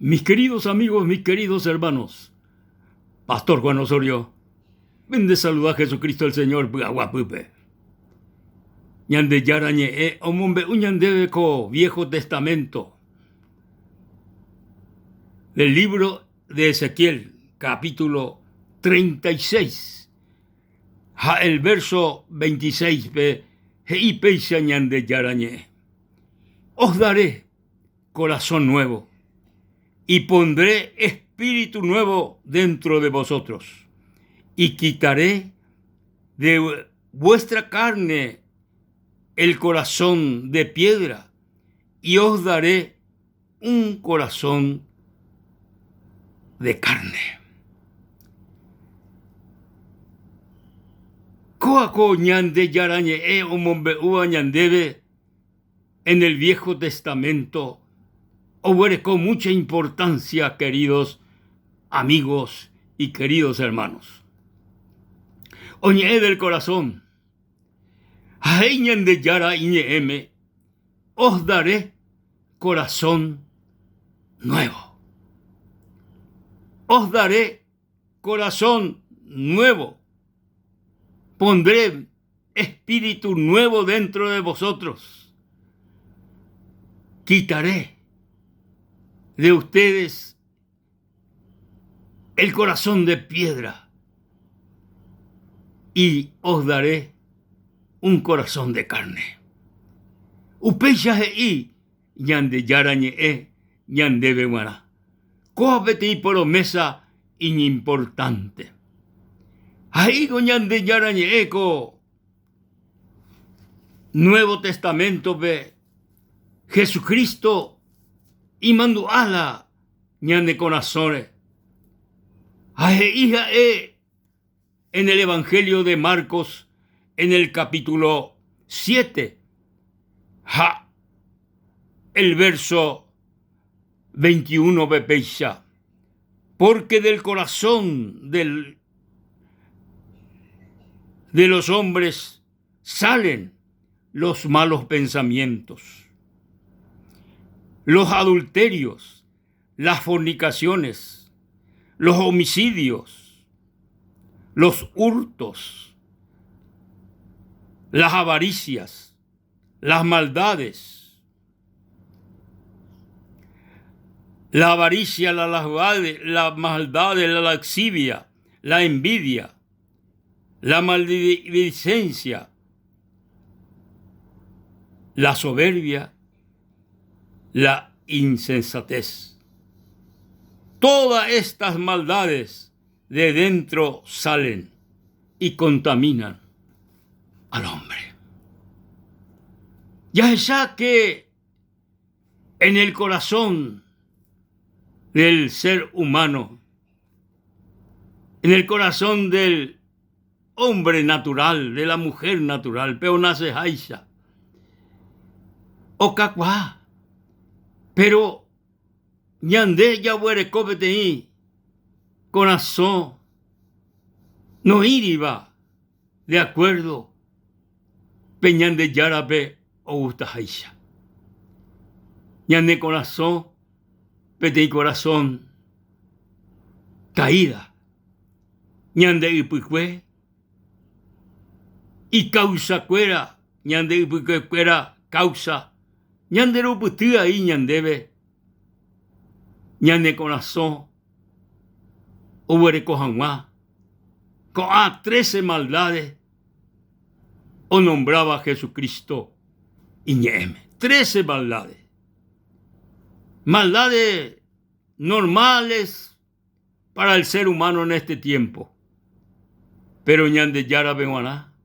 Mis queridos amigos, mis queridos hermanos, Pastor Juan Osorio, ven de saludar a Jesucristo el Señor, Pupe. Ñande yarañe, omumbe uñandebe ko Viejo Testamento, del libro de Ezequiel, capítulo 36, el verso 26, ñande yarañe. Os daré corazón nuevo y pondré espíritu nuevo dentro de vosotros, y quitaré de vuestra carne el corazón de piedra, y os daré un corazón de carne. Coaco ñande yarañe omombe ua ñandebe en el Viejo Testamento obre con mucha importancia, queridos amigos y queridos hermanos. Oñe del corazón, de yara iñeeme, os daré corazón nuevo. Os daré corazón nuevo. Pondré espíritu nuevo dentro de vosotros. Quitaré de ustedes el corazón de piedra y os daré un corazón de carne. Upeya y ñande yarañe ñande bemara. Coabete y promesa inimportante. Ahí go ñande yarañe eco Nuevo Testamento ve Jesucristo y mando ala ñande corazones. Hija en el Evangelio de Marcos, en el capítulo 7, el verso 21 bepeisha, porque del corazón de los hombres salen los malos pensamientos, los adulterios, las fornicaciones, los homicidios, los hurtos, las avaricias, las maldades. La avaricia, la maldad, la laxivia, la envidia, la maldicencia, la soberbia, la insensatez. Todas estas maldades de dentro salen y contaminan al hombre. Ya que en el corazón del ser humano, en el corazón del hombre natural, de la mujer natural, peonase haisha, o cacuá, pero ñande ya huere copete corazón no iriba de acuerdo peñande yarabe o gusta haisha. Ñande corazón pete y corazón caída. Ñande ipicue y causa cuera. Ñande ipicue cuera causa. Ñande ruputía y ñandebe. Ñande corazón huere cojanguá. Con 13 maldades o nombraba a Jesucristo y ñeme. 13 maldades. Maldades normales para el ser humano en este tiempo. Pero ñande yara beguaná.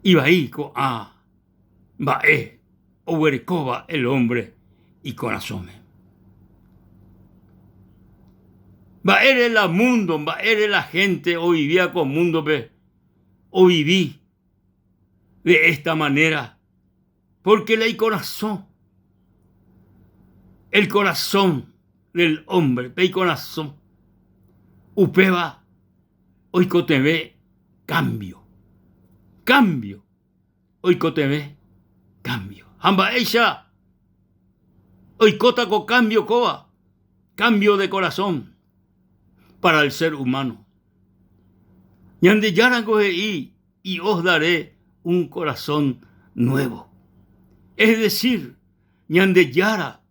Iba ahí con bae o huerecoba el hombre y corazón. Baere la mundo, baere la gente o vivía con mundo o viví de esta manera porque el corazón del hombre, el corazón upeba hoy coteve cambio, hoy coteve cambio. Hamba ella Hoy cotaco cambio coa, cambio de corazón para el ser humano. Ñande yarango y os daré un corazón nuevo. Es decir, ñande yara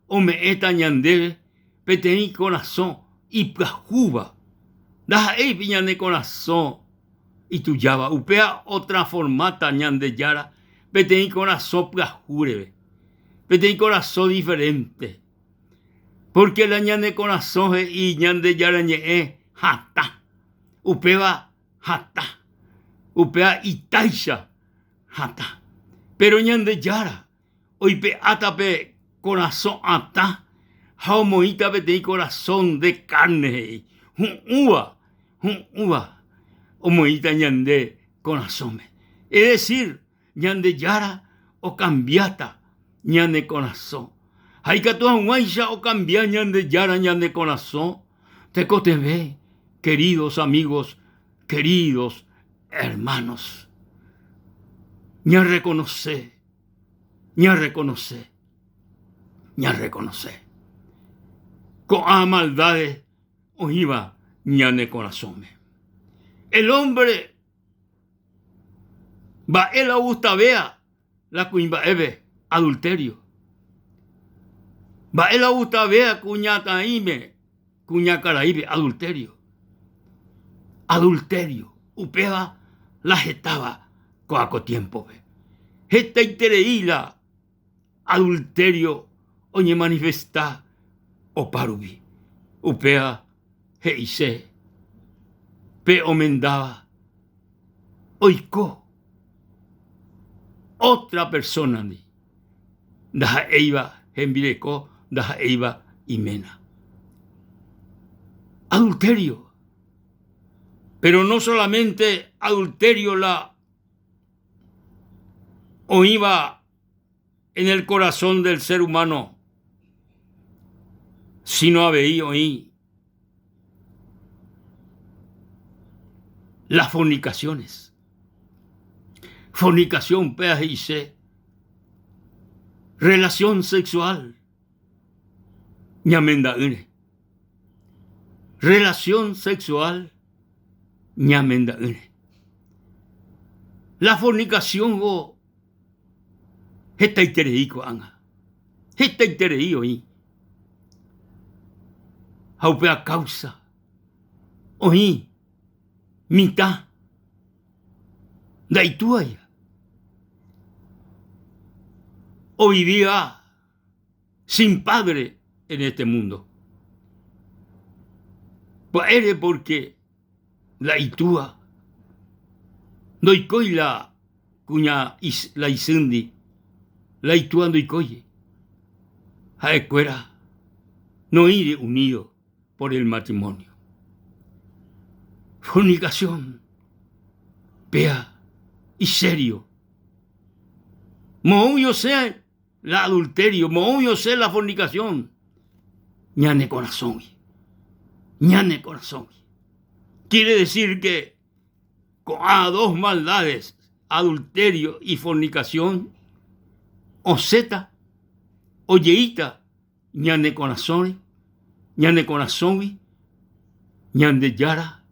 o me eta ñande peteni corazón y plajuba. Da ei ñande corazón y tu llava upea otra formata ñande yara peteni corazón plajure. Peteni corazón diferente. Porque la ñande corazón y ñande yara ñe jata. Upeba jata. Upea itaisha jata. Pero ñande yara hoy pe atape corazón ata. Jaumoita peteni corazón de carne. Un uva. Omoita ñande corazón. Es decir, ñande yara o cambiata ñande corazón. Hay que toda guaisha o cambiar ñande yara ñande corazón. Te ve, queridos amigos, queridos hermanos. Ña reconoce. Con a maldades o iba ñande corazón. El hombre va él a gusta vea la cuimba eve adulterio. Va él a gusta vea cuña caraibe adulterio. Adulterio. Upeba la jetaba coaco tiempo ve. Jeta itereíla adulterio oñe manifesta o parubi. Upea heise. Pe omendaba. Oiko. Otra persona ni. Daja eiva envireco, daja eiva imena. Adulterio. Pero no solamente adulterio la oíba en el corazón del ser humano, sino había oí las fornicaciones. Fornicación, peaje y se. Relación sexual. Ñamenda une. Relación sexual. Ñamenda une. La fornicación go. Esta itereico anga. Esta iterei oí. Haupea causa. Oí. Mitad. Daituaya. O vivía sin padre en este mundo. Pues eres porque la itúa doicoy la cuña la isundi la itúa doicoye a escuela no iré unido por el matrimonio. Fornicación pea y serio. Mohuyo sea la adulterio, mohuyo sea la fornicación. Ñane corazón. Ñane corazón. Quiere decir que con dos maldades, adulterio y fornicación, o zeta, o yeita, ñane corazón, ñande yara,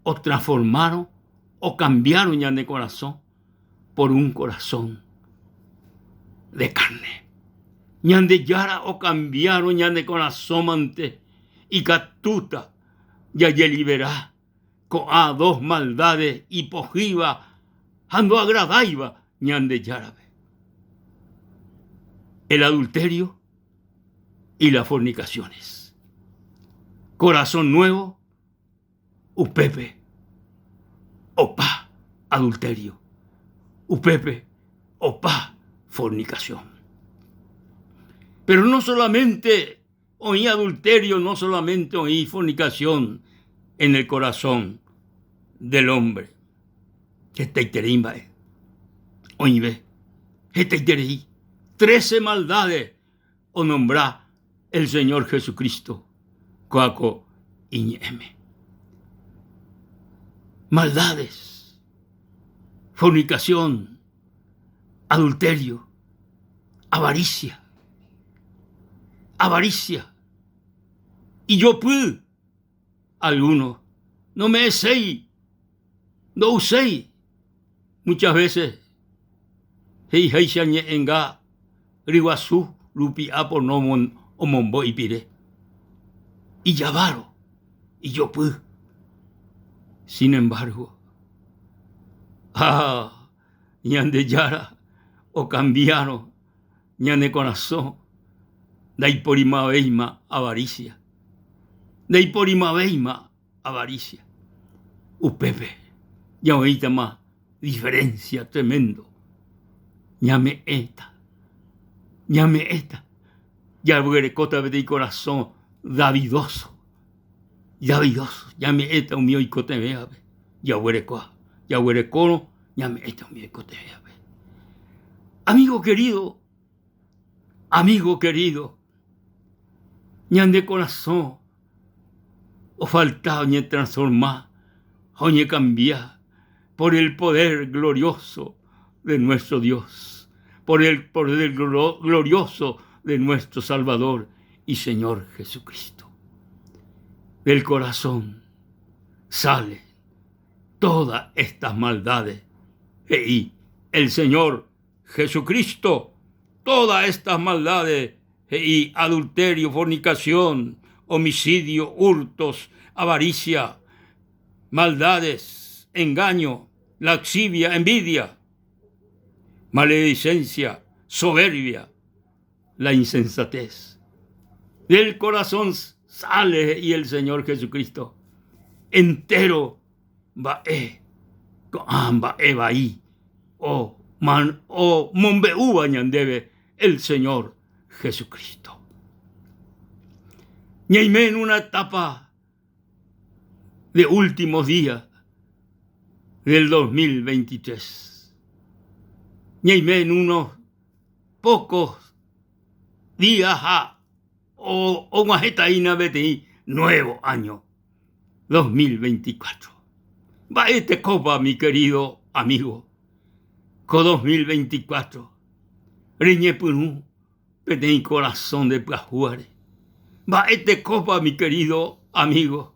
o transformaron, o cambiaron ñane corazón por un corazón de carne. Ñande yara o cambiaron ñande corazón ante y catuta ya liberá con a dos maldades y pojiva ando agradaiva ñande yarabe. El adulterio y las fornicaciones. Corazón nuevo, upepe, opa, adulterio, upepe, opa, fornicación. Pero no solamente oí adulterio, no solamente oí fornicación en el corazón del hombre. Esta iterimba oí ve, esta iterí, 13 maldades o nombrá el Señor Jesucristo, coaco iñeme. Maldades, fornicación, adulterio, avaricia, avaricia. Y yo pude, algunos, no me sé, no usé. Muchas veces, hei shañe enga, riguazú, lupi apo no omombo y pire. Y llavaro, y yo pude. Sin embargo, ñande yara, o cambiaron, ñande corazón, dai porima veima avaricia. Dai porima veima avaricia. Upepe, ya ahorita más diferencia tremendo. Ñame esta. Ya huerecota de corazón davidoso. Llame esta un mío y cote vea. Ya huerecoa. Ya huerecono. Llame esta un mío y cote vea. Amigo querido. Ñande corazón. O faltado ñe transformar. O ñe cambiar. Por el poder glorioso de nuestro Dios. Por el poder glorioso de nuestro Salvador y Señor Jesucristo. Del corazón salen todas estas maldades. Y el Señor Jesucristo, todas estas maldades, y adulterio, fornicación, homicidio, hurtos, avaricia, maldades, engaño, laxivia, envidia, maledicencia, soberbia, la insensatez. Del corazón sale y el Señor Jesucristo entero va ahí o monbeu debe el Señor Jesucristo. Ñaime en una etapa de últimos días del 2023. Ñaime en unos pocos días o majetaína beti nuevo año 2024. Va este copa, mi querido amigo, co 2024. Riñe punú, beti corazón de plajuare. Va este copa, mi querido amigo,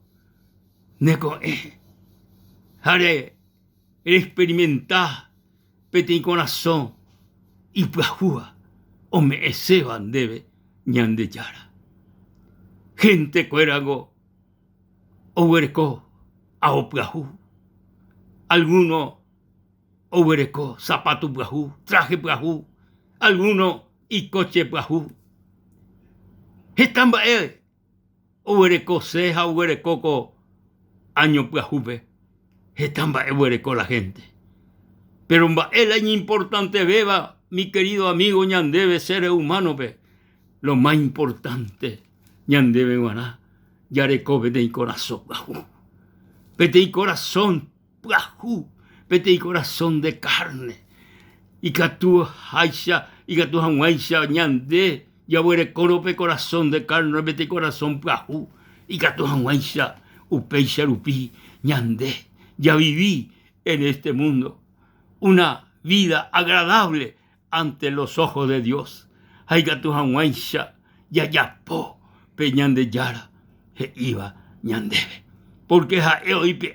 neco haré experimentar beti corazón y plajúa o me eseban debe ñande yara. Gente cuérago, oberecó, aoplajú. Alguno oberecó, zapato plajú, traje plajú. Alguno y coche plajú. Estamba oberecó ceja, oberecó año plajupe. Estamba oberecó la gente. Pero el año importante beba, mi querido amigo ñandebe ser humano, lo más importante ñandebe guaná, yareco vete y corazón plajú. Vete y corazón plajú, vete y corazón de carne. Y que tú haisha, y que tú haisha ñande, ya huere corope corazón de carne, vete y corazón plajú. Y que tú haisha, upeisha rupi, ñande, ya viví en este mundo una vida agradable ante los ojos de Dios. Hay que tú haisha, ya po, peñande yara, he iba ñandebe. Porque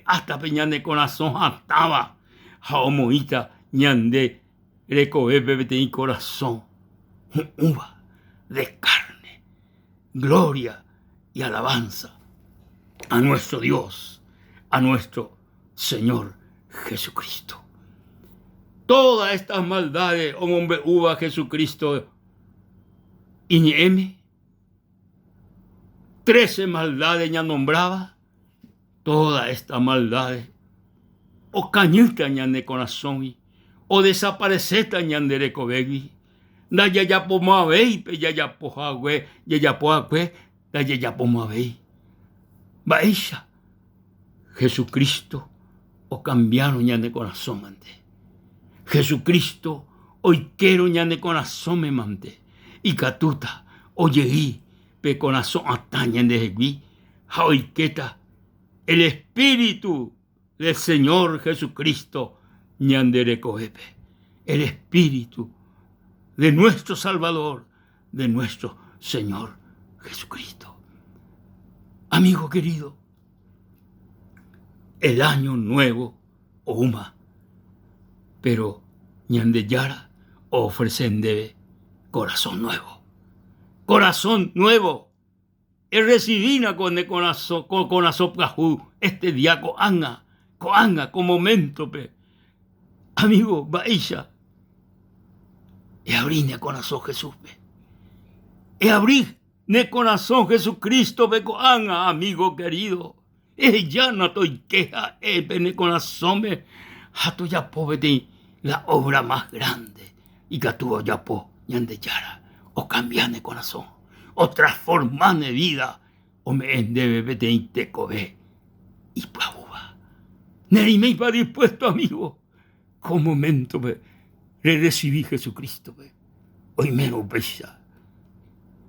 hasta peñande corazón estaba, jaomoita ñande, recoebe vete y corazón, uva de carne, gloria y alabanza a nuestro Dios, a nuestro Señor Jesucristo. Todas estas maldades, hombre, uva Jesucristo, y ñeme, 13 maldades ya nombraba, todas estas maldades, o cañita ñande corazón, o desapareceta ñande recobegui, da ya po mavei, pe ya po agüe, ya po agüe, da ya po mavei. Baisha, Jesucristo, o cambiaron ñande corazón mante. Jesucristo, hoy quiero ñande corazón me mante. Y catuta, oyeí, pe corazón ataña de jegui, jaoiqueta, el Espíritu del Señor Jesucristo, ñandere coepe, el Espíritu de nuestro Salvador, de nuestro Señor Jesucristo. Amigo querido, el año nuevo uma, pero ñande yara ofrecen debe corazón nuevo. Corazón nuevo. Y recibina con asopgajú este día coanga con momento pe. Amigo, vaisha. Y abrine corazón Jesús pe. Y abrí ne corazón Jesucristo pe coanga, amigo querido. Ya no estoy queja, ne corazón me. Hato ya povete la obra más grande. Y que tuvo ya po, ñande yara. O cambiane corazón. O transformane vida. O me endebe vete y te cobe. Y pabuba. Nerimei va dispuesto, amigo. Con momento me le recibí Jesucristo. Hoy menos pesa.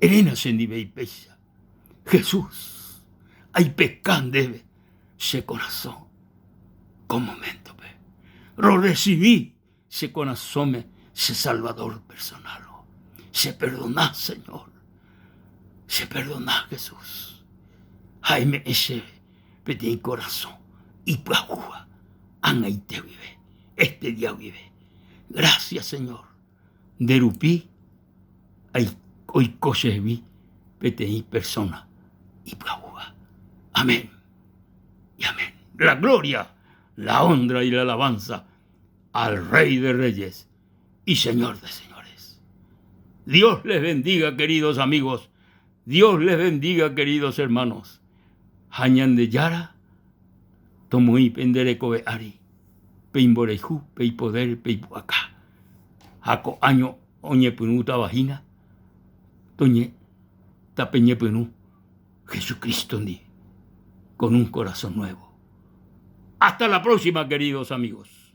Elena sendibei pesa. Jesús. Hay pecan debe. Se corazón. Con momento me. Lo recibí. Se corazón me. Se salvador personal. Se perdona, Señor. Se perdona, Jesús. Jaime ese petit corazón. Y pagua. Anga y te vive. Este día vive. Gracias, Señor. Derupí. Hoy coches vi. Petit persona. Y pagua. Amén. Y amén. La gloria, la honra y la alabanza al Rey de Reyes y Señor de Señores. Dios les bendiga, queridos amigos. Dios les bendiga, queridos hermanos. Hañan de Yara, Tomui pendere kobe ari, peimboreju, peipoder, peipuacá. Haco año oñe punuta vagina, toñe tapeñe punu, Jesucristo ni, con un corazón nuevo. Hasta la próxima, queridos amigos.